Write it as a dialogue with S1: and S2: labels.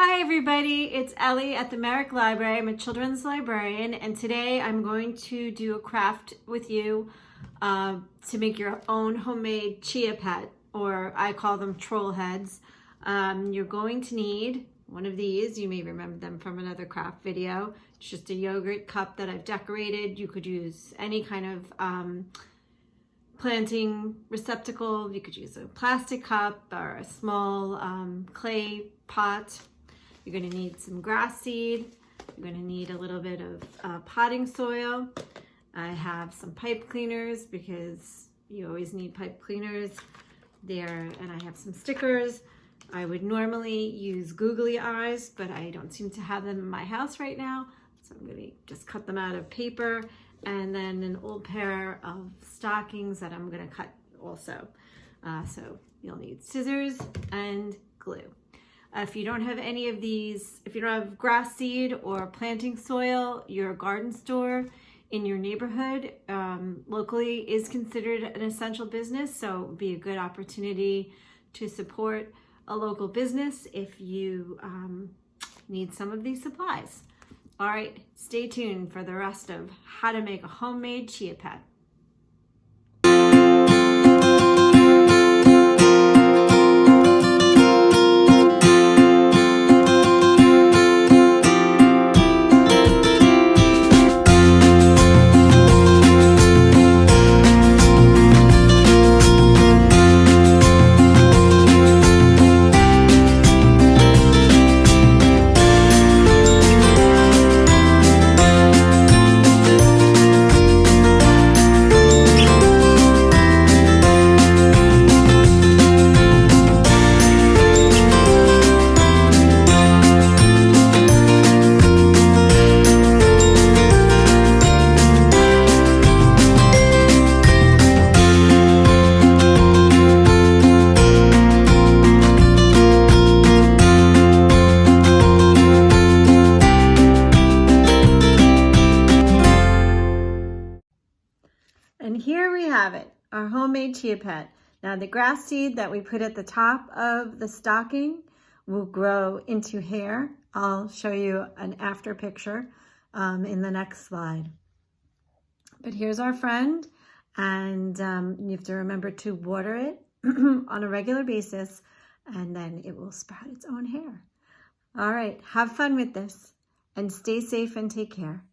S1: Hi everybody, it's Ellie at the Merrick Library. I'm a children's librarian, and today I'm going to do a craft with you to make your own homemade chia pet, or I call them troll heads. You're going to need one of these. You may remember them from another craft video. It's just a yogurt cup that I've decorated. You could use any kind of planting receptacle. You could use a plastic cup or a small clay pot. You're going to need some grass seed. You're going to need a little bit of potting soil. I have some pipe cleaners because you always need pipe cleaners there, and I have some stickers. I would normally use googly eyes, but I don't seem to have them in my house right now, so I'm going to just cut them out of paper, and then an old pair of stockings that I'm going to cut also. So you'll need scissors and glue. If you don't have any of these, if you don't have grass seed or planting soil, your garden store in your neighborhood locally is considered an essential business, so it would be a good opportunity to support a local business if you need some of these supplies. All right, stay tuned for the rest of how to make a homemade chia pet. And here we have it, our homemade chia pet. Now the grass seed that we put at the top of the stocking will grow into hair. I'll show you an after picture in the next slide. But here's our friend, and you have to remember to water it on a regular basis, and then it will sprout its own hair. All right, have fun with this, and stay safe and take care.